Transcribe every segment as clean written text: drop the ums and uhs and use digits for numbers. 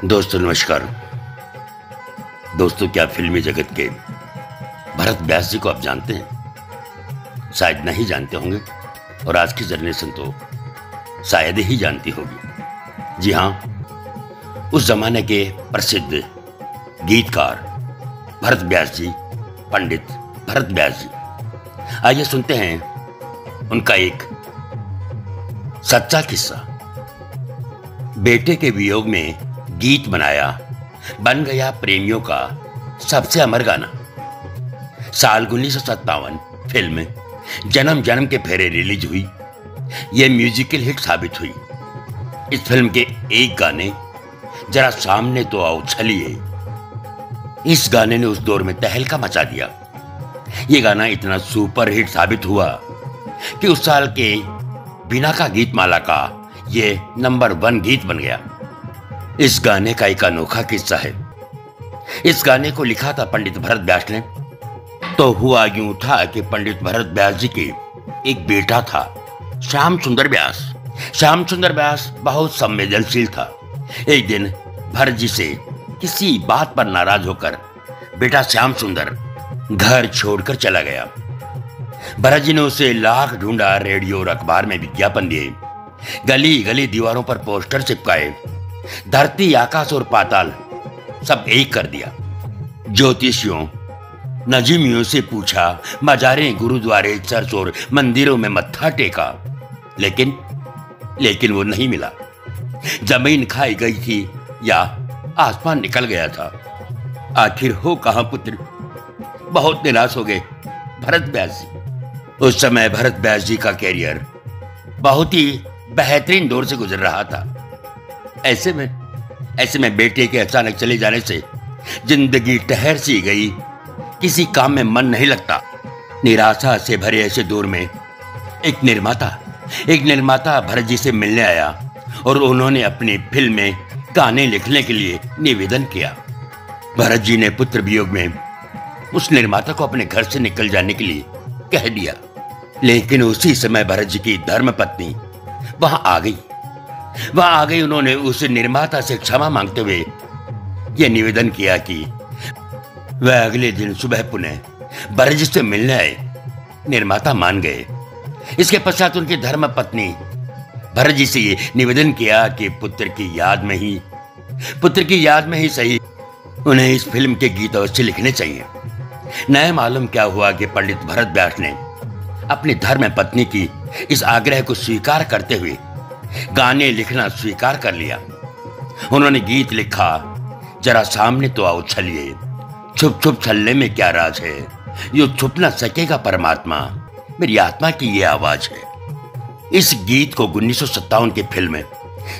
दोस्तों नमस्कार। दोस्तों, क्या फिल्मी जगत के भरत व्यास जी को आप जानते हैं? शायद नहीं जानते होंगे और आज की जनरेशन तो शायद ही जानती होगी। जी हाँ, उस जमाने के प्रसिद्ध गीतकार भरत व्यास जी, पंडित भरत व्यास जी। आइए सुनते हैं उनका एक सच्चा किस्सा। बेटे के वियोग में गीत बनाया, बन गया प्रेमियों का सबसे अमर गाना। साल 1957 फिल्म जन्म जन्म के फेरे रिलीज हुई। यह म्यूजिकल हिट साबित हुई। इस फिल्म के एक गाने जरा सामने तो आओ छलिए, इस गाने ने उस दौर में तहलका मचा दिया। यह गाना इतना सुपर हिट साबित हुआ कि उस साल के बिना का गीतमाला का यह नंबर 1 गीत बन गया। इस गाने का एक अनोखा किस्सा है। इस गाने को लिखा था पंडित भरत व्यास ने। तो हुआ यूं था कि पंडित भरत व्यास जी के एक बेटा था, श्याम सुंदर व्यास। श्याम सुंदर व्यास बहुत संवेदनशील था। एक दिन भरत जी से किसी बात पर नाराज होकर बेटा श्याम सुंदर घर छोड़कर चला गया। भरत जी ने उसे लाख ढूंढा, रेडियो और अखबार में विज्ञापन दिए, गली गली दीवारों पर पोस्टर चिपकाए, धरती आकाश और पाताल सब एक कर दिया। ज्योतिषियों नजीमियों से पूछा, मजारे गुरुद्वारे चर्च और मंदिरों में मत्था टेका, लेकिन वो नहीं मिला। जमीन खाई गई थी या आसमान निकल गया था। आखिर हो कहां पुत्र? बहुत निराश हो गए भरत व्यास जी। उस समय भरत व्यास जी का कैरियर बहुत ही बेहतरीन दौर से गुजर रहा था। ऐसे में बेटे के अचानक चले जाने से जिंदगी ठहर सी गई। किसी काम में मन नहीं लगता। निराशा से भरे ऐसे दौर में एक निर्माता भरत जी से मिलने आया और उन्होंने अपनी फिल्म में गाने लिखने के लिए निवेदन किया। भरत जी ने पुत्र वियोग में उस निर्माता को अपने घर से निकल जाने के लिए कह दिया। लेकिन उसी समय भरत जी की धर्मपत्नी वहां आ गई। उन्होंने उस निर्माता से क्षमा मांगते हुए यह निवेदन किया कि वह अगले दिन सुबह पुनः भरत जी से मिलने आए। निर्माता मान गए। इसके पश्चात उनकी धर्मपत्नी भरत जी से ये निवेदन किया कि पुत्र की याद में ही सही उन्हें इस फिल्म के गीत अवश्य लिखने चाहिए। नया मालूम क्या हुआ कि पंडित भरत व्यास ने अपनी धर्मपत्नी की इस आग्रह को स्वीकार करते हुए गाने लिखना स्वीकार कर लिया। उन्होंने गीत लिखा, जरा सामने तो आओ छलिए, छुप छुप छलने में क्या राज है, यो छुप ना सकेगा परमात्मा, मेरी आत्मा की ये आवाज है। इस गीत को 1957 की फिल्म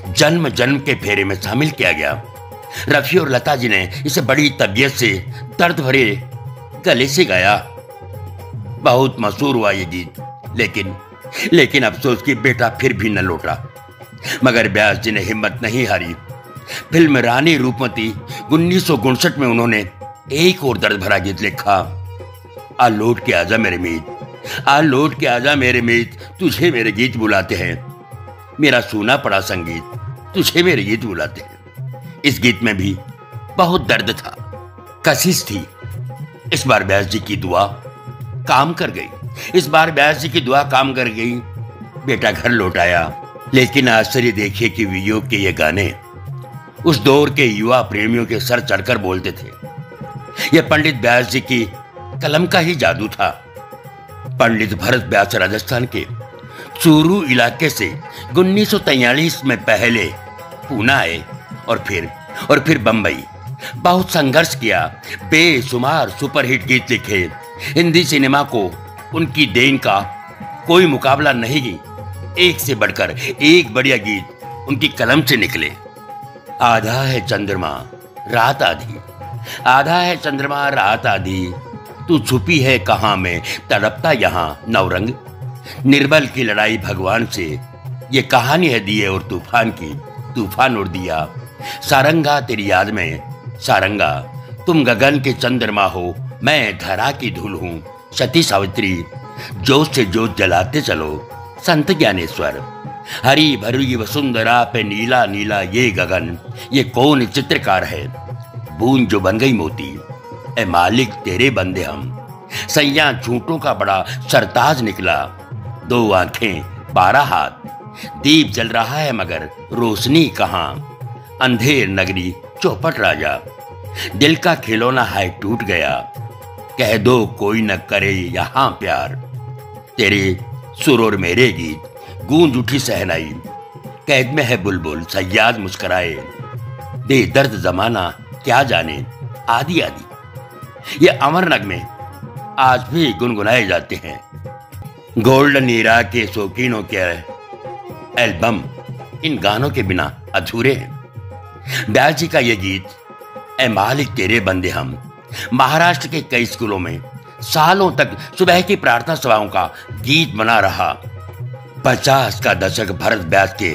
जन्म जन्म के फेरे में शामिल किया गया। रफी और लता जी ने इसे बड़ी तबीयत से दर्द भरे गले से गाया। बहुत मशहूर हुआ ये गीत। लेकिन अफसोस कि बेटा फिर भी न लौटा। मगर व्यास जी ने हिम्मत नहीं हारी। फिल्म रानी रूपमती 1959 में उन्होंने एक और दर्द भरा गीत लिखा, आ लौट के आजा मेरे मीत, तुझे मेरे गीत बुलाते हैं, मेरा सुना पड़ा संगीत, तुझे मेरे गीत बुलाते हैं। इस गीत में भी बहुत दर्द था, कशिश थी। इस बार व्यास जी की दुआ काम कर गई। बेटा घर लौट आया। लेकिन आश्चर्य देखिए कि वियोग के ये गाने उस दौर के युवा प्रेमियों के सर चढ़कर बोलते थे। यह पंडित व्यास जी की कलम का ही जादू था। पंडित भरत व्यास राजस्थान के चूरू इलाके से 1943 में पहले पूना आए और फिर बंबई। बहुत संघर्ष किया, बेशुमार सुपरहिट गीत लिखे। हिंदी सिनेमा को उनकी देन का कोई मुकाबला नहीं। एक से बढ़कर एक बढ़िया गीत उनकी कलम से निकले। आधा है चंद्रमा रात आधी, तू छुपी है कहां में, तड़पता यहां नवरंग। निर्बल की लड़ाई भगवान से, ये कहानी है दिए और तूफान की, तूफान उड़ दिया। सारंगा तेरी याद में सारंगा, तुम गगन के चंद्रमा हो, मैं धरा की धूल हूं। सती सावित्री, जोत से जोत जलाते चलो, संत ज्ञानेश्वर। हरी भरी वसुंधरा पे नीला नीला ये गगन, ये कौन चित्रकार है, बूंद जो बन गई मोती। ए मालिक तेरे बंदे हम, सैया झूठों का बड़ा सरताज निकला। 2 आंखें 12 हाथ, दीप जल रहा है मगर रोशनी कहाँ। अंधेर नगरी चौपट राजा, दिल का खिलौना है टूट गया। कह दो कोई न करे यहाँ प्यार, तेरे सुर और मेरे गीत गूंज उठी सहनाई। कैद में है बुलबुल सयाद मुस्कुराए, बेदर्द जमाना क्या जाने आदि आदि। ये अमर नगमे आज भी गुनगुनाए जाते हैं। गोल्डन ईरा के शौकीनों के एल्बम इन गानों के बिना अधूरे हैं। ब्यास जी का ये गीत ए मालिक तेरे बंदे हम महाराष्ट्र के कई स्कूलों में सालों तक सुबह की प्रार्थना सभाओं का गीत बना रहा। 50 का दशक भरत व्यास के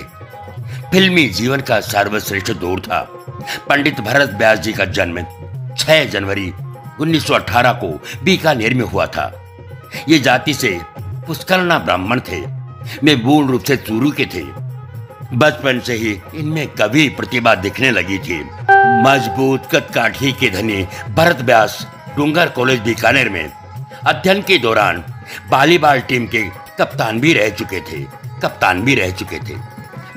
फिल्मी जीवन का सर्वश्रेष्ठ दौर था। पंडित भरत व्यास जी का जन्म 6 जनवरी 1918 को बीकानेर में हुआ था। ये जाति से पुष्करना ब्राह्मण थे, वे पूर्ण रूप से चूरू के थे। बचपन से ही इनमें कवि प्रतिभा दिखने लगी थी। मजबूत कदकाठी के धनी भरत व्यास डूंगर कॉलेज बीकानेर में अध्ययन के दौरान वॉलीबॉल टीम के कप्तान भी रह चुके थे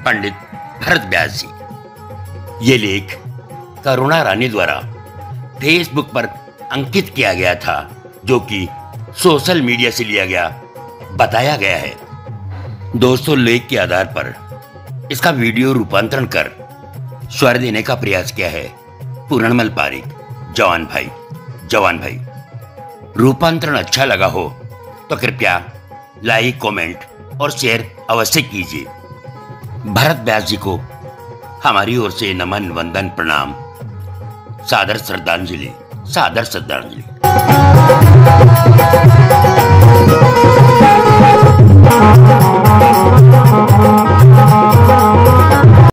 पंडित भरत व्यास जी। ये लेख करुणा रानी द्वारा फेसबुक पर अंकित किया गया था, जो कि सोशल मीडिया से लिया गया बताया गया है। दोस्तों, लेख के आधार पर इसका वीडियो रूपांतरण कर स्वर देने का प्रयास किया है पूर्णमल पारिक जवान भाई। रूपांतरण अच्छा लगा हो तो कृपया लाइक, कमेंट और शेयर अवश्य कीजिए। भरत व्यास जी को हमारी ओर से नमन, वंदन, प्रणाम, सादर श्रद्धांजलि।